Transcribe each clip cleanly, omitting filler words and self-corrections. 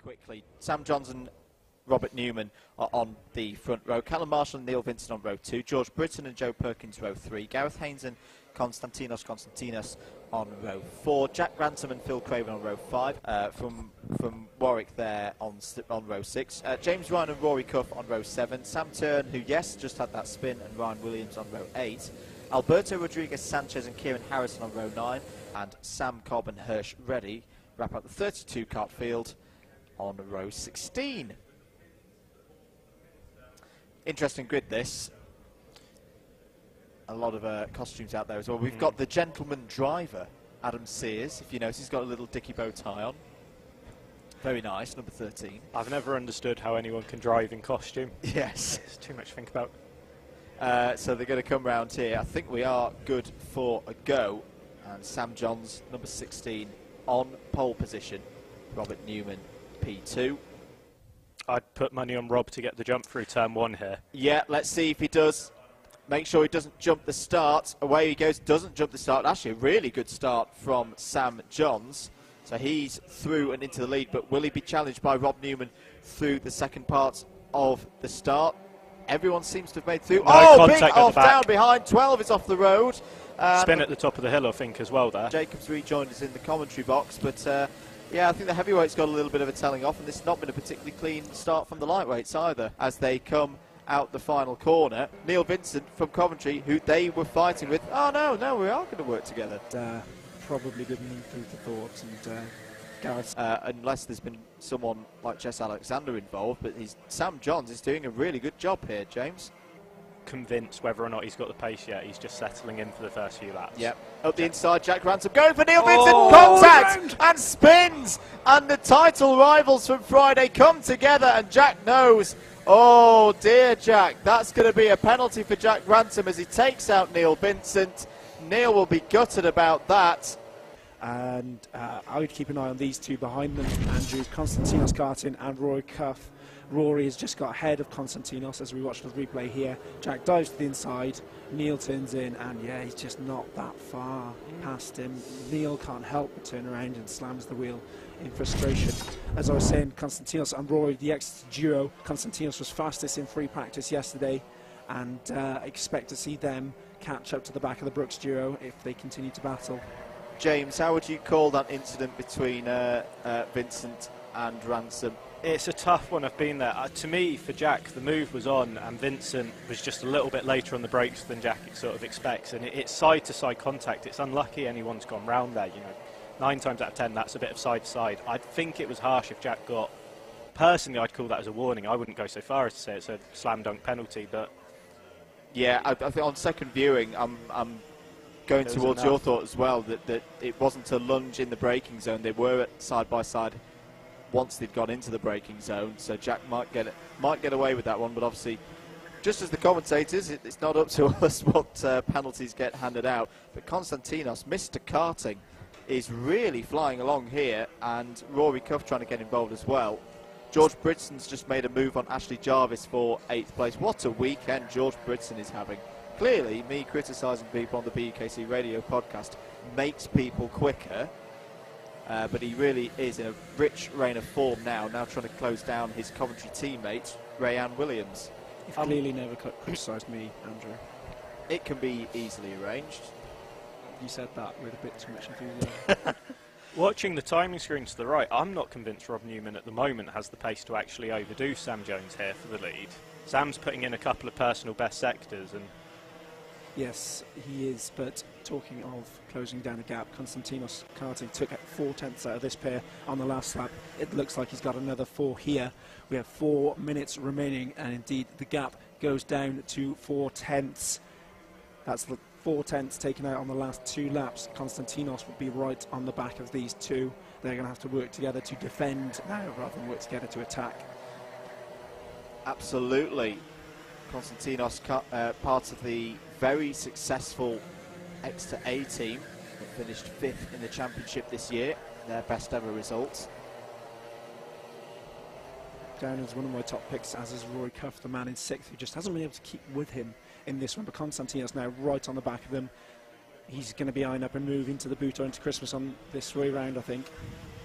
quickly. Sam Johns and Robert Newman are on the front row. Callum Marshall and Neil Vincent on row 2. George Britton and Joe Perkins row 3. Gareth Haynes and Konstantinos on row 4. Jack Ransom and Phil Craven on row 5. From Warwick there on row 6. James Ryan and Rory Cuff on row 7. Sam Turn, who yes just had that spin, and Ryan Williams on row 8. Alberto Rodriguez Sanchez and Kieran Harrison on row 9. And Sam Cobb and Hirsch Reddy wrap up the 32 kart field on row 16. Interesting grid, this. A lot of costumes out there as well. We've got the gentleman driver, Adam Sears. If you notice, he's got a little dicky bow tie on. Very nice, number 13. I've never understood how anyone can drive in costume. Yes. It's too much to think about. So they're going to come round here. I think we are good for a go. And Sam Johns, number 16, on pole position. Robert Newman, P2. I'd put money on Rob to get the jump through turn 1 here. Yeah, let's see if he does. Make sure he doesn't jump the start. Away he goes, doesn't jump the start. Actually, a really good start from Sam Johns. So he's through and into the lead, but will he be challenged by Rob Newman through the second part of the start? Everyone seems to have made through. No big off down behind. 12 is off the road. Spin at the top of the hill, I think, as well there. Jacobs rejoined us in the commentary box, but yeah, I think the heavyweights got a little bit of a telling off, and this has not been a particularly clean start from the lightweights either, as they come out the final corner. Neil Vincent from Coventry, who they were fighting with. Oh, no, we are going to work together. Probably given them food for thought, and Gareth. Unless there's been someone like Jess Alexander involved, but Sam Johns is doing a really good job here, James. Convinced whether or not he's got the pace yet. He's just settling in for the first few laps. Yep. Up the inside, Jack Ransom going for Neil Vincent. Contact and spins. And the title rivals from Friday come together, and Jack knows. Oh, dear, Jack. That's going to be a penalty for Jack Ransom as he takes out Neil Vincent. Neil will be gutted about that. And I would keep an eye on these two behind them, Andrew, Konstantinos-Kart and Rory Cuff. Rory has just got ahead of Konstantinos as we watch the replay here. Jack dives to the inside, Neil turns in, and yeah, he's just not that far past him. Neil can't help but turn around and slams the wheel in frustration. As I was saying, Konstantinos and Rory, the Exeter duo. Konstantinos was fastest in free practice yesterday, and expect to see them catch up to the back of the Brooks duo if they continue to battle. James, how would you call that incident between Vincent and Ransom? It's a tough one. I've been there. To me, for Jack, the move was on, and Vincent was just a little bit later on the brakes than Jack sort of expects. And it's side-to-side contact. It's unlucky anyone's gone round there. You know, 9 times out of 10, that's a bit of side-to-side. I think it was harsh if Jack got. Personally, I'd call that as a warning. I wouldn't go so far as to say it's a slam dunk penalty, but yeah, I think on second viewing, I'm going towards your thought as well, that it wasn't a lunge in the braking zone. They were side by side once they'd gone into the braking zone, so Jack might get away with that one. But obviously, just as the commentators, it's not up to us what penalties get handed out. But Konstantinos, Mr. Karting, is really flying along here, and Rory Cuff trying to get involved as well. George Britton's just made a move on Ashley Jarvis for 8th place. What a weekend George Britton is having. Clearly, me criticising people on the BUKC radio podcast makes people quicker. But he really is in a rich reign of form now trying to close down his Coventry teammate, Rayanne Williams. You've clearly never criticised me, Andrew. It can be easily arranged. You said that with a bit too much enthusiasm. Watching the timing screen to the right, I'm not convinced Rob Newman at the moment has the pace to actually overdo Sam Jones here for the lead. Sam's putting in a couple of personal best sectors, and yes, he is, but talking of closing down a gap, Konstantinos Karting took 4/10 out of this pair on the last lap. It looks like he's got another 4 here. We have 4 minutes remaining, and indeed the gap goes down to 4/10. That's the 4/10 taken out on the last 2 laps. Konstantinos would be right on the back of these two. They're going to have to work together to defend now rather than work together to attack. Absolutely. Konstantinos, part of the very successful Exeter A team that finished 5th in the championship this year, their best ever result. Down as one of my top picks, as is Rory Cuff, the man in 6th, who just hasn't been able to keep with him in this one. But Konstantinos now right on the back of them. He's going to be eyeing up and move into the boot or into Christmas on this way round, I think.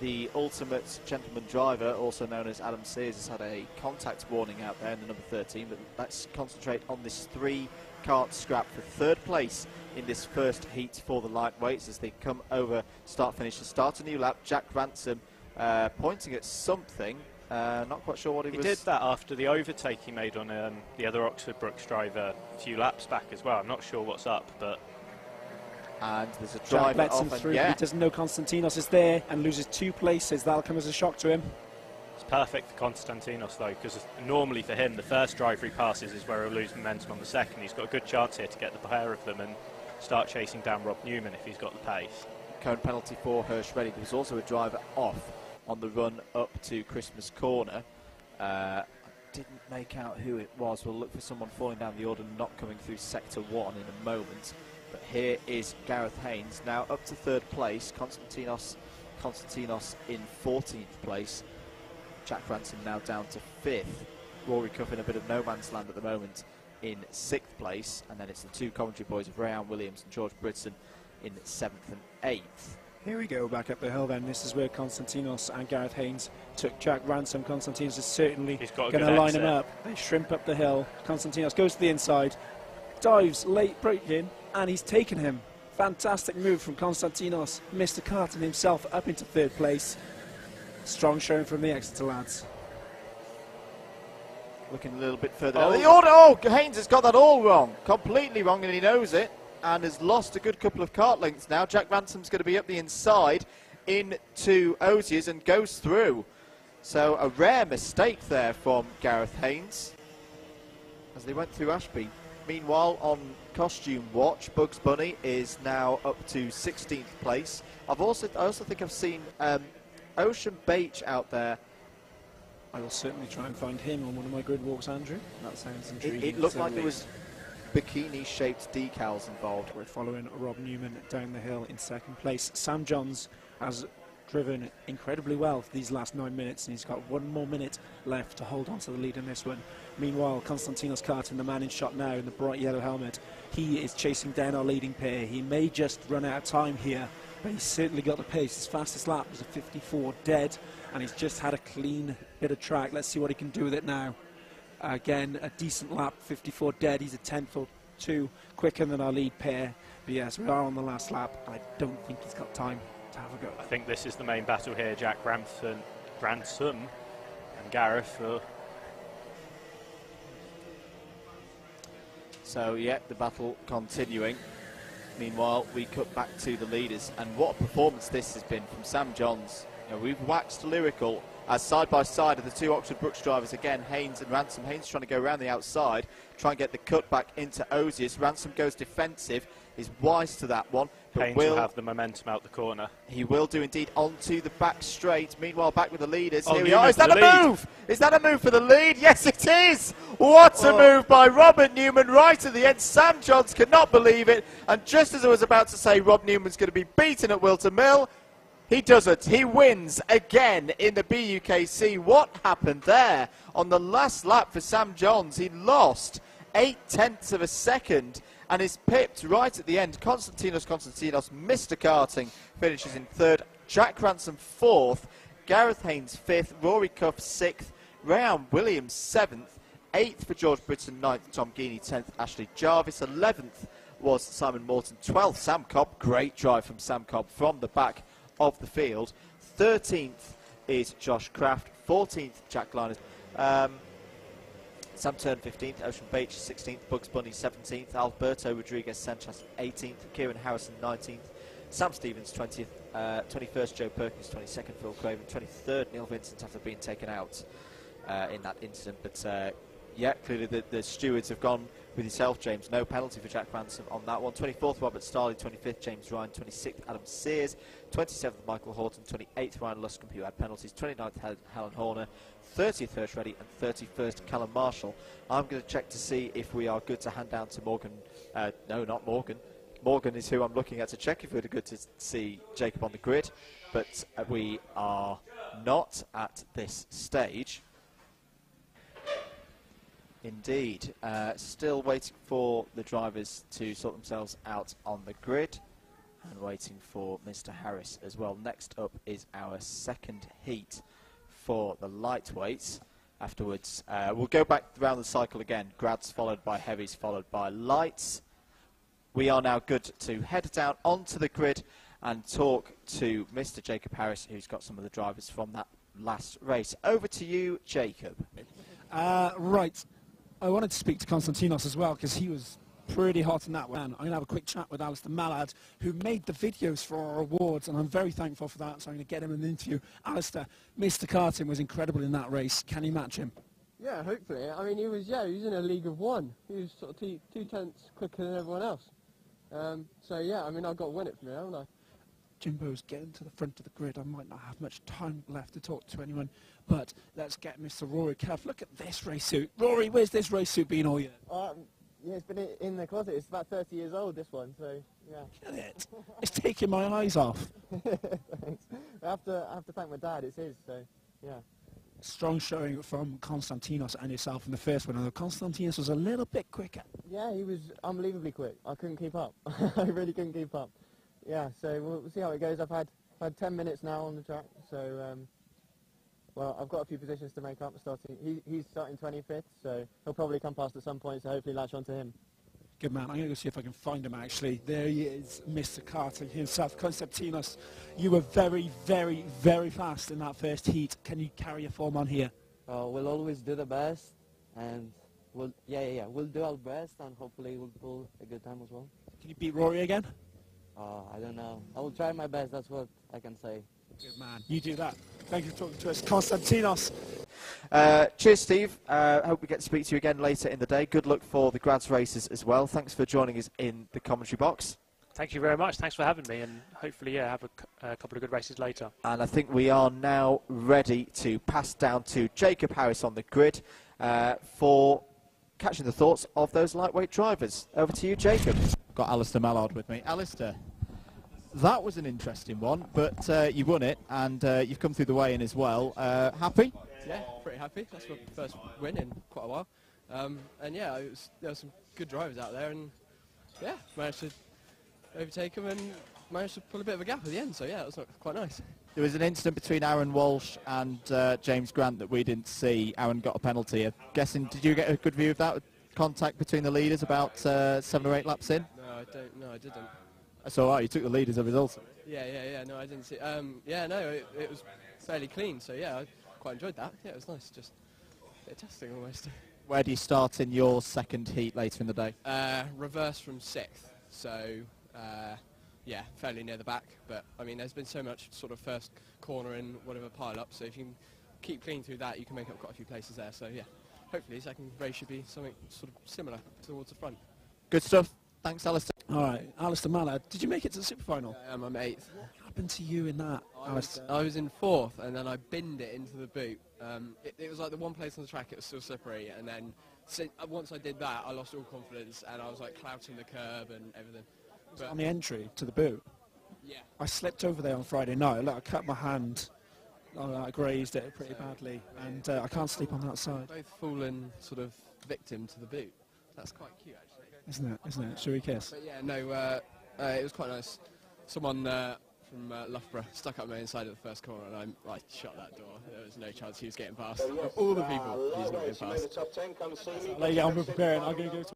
the ultimate gentleman driver, also known as Adam Sears, has had a contact warning out there in the number 13, but let's concentrate on this 3-kart scrap for 3rd place in this first heat for the lightweights as they come over start-finish to start a new lap. Jack Ransom pointing at something, not quite sure what he was... He did that after the overtake he made on the other Oxford Brooks driver a few laps back as well. I'm not sure what's up, but... And there's a driver lets him off, through. yeah. He doesn't know Konstantinos is there and loses 2 places. That'll come as a shock to him. It's perfect for Konstantinos though, because normally for him the first driver he passes is where he'll lose momentum on the second. He's got a good chance here to get the pair of them and start chasing down Rob Newman if he's got the pace. Cone penalty for Hirsch Reddy. There was also a driver off on the run up to Christmas Corner. Didn't make out who it was. We'll look for someone falling down the order, not coming through sector 1 in a moment. But here is Gareth Haynes now up to 3rd place. Konstantinos in 14th place. Jack Ransom now down to 5th. Rory Cuff in a bit of no man's land at the moment in 6th place. And then it's the 2 commentary boys of Rayan Williams and George Britson in 7th and 8th. Here we go, back up the hill then. This is where Konstantinos and Gareth Haynes took Jack Ransom. Konstantinos is certainly going to line him up. They shrimp up the hill. Konstantinos goes to the inside, dives, late braking, and he's taken him. Fantastic move from Konstantinos. Mr. Karting himself up into 3rd place. Strong showing from the Exeter lads. Looking a little bit further down the order. Oh, Haynes has got that all wrong. Completely wrong, and he knows it. And has lost a good couple of kart lengths now. Jack Ransom's going to be up the inside into Osiers and goes through. So a rare mistake there from Gareth Haynes as they went through Ashby. Meanwhile, on costume watch, Bugs Bunny is now up to 16th place. I also think I've seen Ocean Beach out there. I will certainly try and find him on one of my grid walks, Andrew. That sounds intriguing. It looked like there was bikini-shaped decals involved. We're following Rob Newman down the hill in 2nd place. Sam Johns has driven incredibly well for these last 9 minutes, and he's got 1 more minute left to hold on to the lead in this one. Meanwhile, Konstantinos-Kart, the man in shot now in the bright yellow helmet, he is chasing down our leading pair. He may just run out of time here, but he's certainly got the pace. His fastest lap was a 54 dead, and he's just had a clean bit of track. Let's see what he can do with it now. Again, a decent lap, 54 dead. He's a 10th or 2 quicker than our lead pair. But yes, we are on the last lap, and I don't think he's got time to have a go. I think this is the main battle here. Jack Ransom and Gareth. So, yeah, the battle continuing. Meanwhile, we cut back to the leaders. And what a performance this has been from Sam Johns. You know, we've waxed lyrical as side by side of the 2 Oxford Brooks drivers again, Haynes and Ransom. Haynes trying to go around the outside, try and get the cut back into Osius. Ransom goes defensive, is wise to that one. But Haynes will have the momentum out the corner. He will do indeed, onto the back straight. Meanwhile, back with the leaders. Oh, here we are. Is that a lead. move? Is that a move for the lead? Yes, it is. What a move by Robert Newman right at the end. Sam Johns cannot believe it. And just as I was about to say Rob Newman's going to be beaten at Whilton Mill, he doesn't. He wins again in the BUKC. What happened there? On the last lap for Sam Johns, he lost 0.8 of a second and is pipped right at the end. Konstantinos, Mr. Karting, finishes in 3rd. Jack Ransom 4th. Gareth Haynes 5th. Rory Cuff 6th. Rayan Williams 7th. 8th for George Britton. 9th Tom Geaney. 10th Ashley Jarvis. 11th was Simon Morton. 12th Sam Cobb. Great drive from Sam Cobb from the back of the field. 13th is Josh Kraft. 14th Jack Liners. Sam Turn 15th, Ocean Beach 16th, Bugs Bunny 17th, Alberto Rodriguez Sanchez 18th, Kieran Harrison 19th, Sam Stevens 20th, 21st Joe Perkins 22nd, Phil Craven 23rd, Neil Vincent after being taken out in that incident. But yeah, clearly the stewards have gone with yourself, James. No penalty for Jack Ransom on that one. 24th Robert Starley, 25th James Ryan, 26th Adam Sears, 27th Michael Horton, 28th Ryan Luscombe who had penalties, 29th Helen Horner, 30th Hirsch Reddy and 31st Callum Marshall. I'm going to check to see if we are good to hand down to Morgan. No, not Morgan. Morgan is who I'm looking at to check if we're good to see Jacob on the grid, but we are not at this stage. Indeed, still waiting for the drivers to sort themselves out on the grid. and waiting for Mr. Harris as well. Next up is our second heat for the lightweights. Afterwards, we'll go back around the cycle again. Grads followed by heavies, followed by lights. We are now good to head down onto the grid and talk to Mr. Jacob Harris, who's got some of the drivers from that last race. Over to you, Jacob. Right. I wanted to speak to Konstantinos as well, because he was pretty hot in that one. I'm going to have a quick chat with Alistair Mallard, who made the videos for our awards, and I'm very thankful for that, so I'm going to get him an interview. Alistair, Mr. Karting was incredible in that race. Can you match him? Yeah, hopefully. I mean, he was in a league of one. He was sort of two tenths quicker than everyone else. So, yeah, I mean, I've got to win it from here, haven't I? Jimbo's getting to the front of the grid. I might not have much time left to talk to anyone, but let's get Mr. Rory Cuff. Look at this race suit. Rory, where's this race suit been all year? Yeah, it's been in the closet. It's about 30 years old, this one, so, yeah. Look at it. It's taking my eyes off. Thanks. I have to thank my dad. It's his, so, yeah. Strong showing from Konstantinos and yourself in the first one, although Konstantinos was a little bit quicker. Yeah, he was unbelievably quick. I couldn't keep up. I really couldn't keep up. Yeah, so we'll see how it goes. I've had 10 minutes now on the track, so well, I've got a few positions to make up. He's starting 25th, so he'll probably come past at some point, so hopefully latch on to him. Good man. I'm going to go see if I can find him, actually. There he is, Mr. Karting himself. Konstantinos, you were very, very, very fast in that first heat. Can you carry your form on here? We'll always do the best, and we'll do our best, and hopefully we'll pull a good time as well. Can you beat Rory again? I don't know. I will try my best, that's what I can say. Good man. You do that. Thank you for talking to us. Konstantinos. Cheers, Steve. Hope we get to speak to you again later in the day. Good luck for the grads races as well. Thanks for joining us in the commentary box. Thank you very much. Thanks for having me, and hopefully, yeah, have a couple of good races later. And I think we are now ready to pass down to Jacob Harris on the grid for catching the thoughts of those lightweight drivers. Over to you, Jacob. Got Alistair Mallard with me. Alistair, that was an interesting one, but you won it, and you've come through the weigh-in as well. Happy? Yeah, pretty happy. That's my first win in quite a while. And yeah, there were some good drivers out there, and yeah, managed to overtake them and managed to pull a bit of a gap at the end, so yeah, it was quite nice. There was an incident between Aaron Walsh and James Grant that we didn't see. Aaron got a penalty. I'm guessing, did you get a good view of that? Contact between the leaders about 7 or 8 laps in? No, I didn't. That's all right, you took the lead as a result. Yeah, no, I didn't see. Yeah, no, it was fairly clean, so yeah, I quite enjoyed that. Yeah, it was nice, just a bit of testing almost. Where do you start in your second heat later in the day? Reverse from 6th, so yeah, fairly near the back, but I mean, there's been so much sort of first corner and whatever pile up, so if you can keep clean through that, you can make up quite a few places there, so yeah. Hopefully second race should be something sort of similar towards the front. Good stuff. Thanks, Alistair. All right, Alistair Mallard, did you make it to the super final? I'm 8th. What happened to you in that? I was in 4th, and then I binned it into the boot. It was like the one place on the track it was still slippery, and then once I did that, I lost all confidence, and I was like clouting the curb and everything. But On the entry to the boot? Yeah. I slipped over there on Friday night. Look, I cut my hand. I grazed it pretty badly, and I can't sleep on that side. Both fallen sort of victim to the boot. That's quite cute, actually. Isn't it? Shall we kiss? But yeah, no, it was quite nice. Someone from Loughborough stuck up my inside at the first corner, and I shut that door. There was no chance he was getting past. Of all the people, he's not getting past. Lay down, we're preparing. I'm going to go to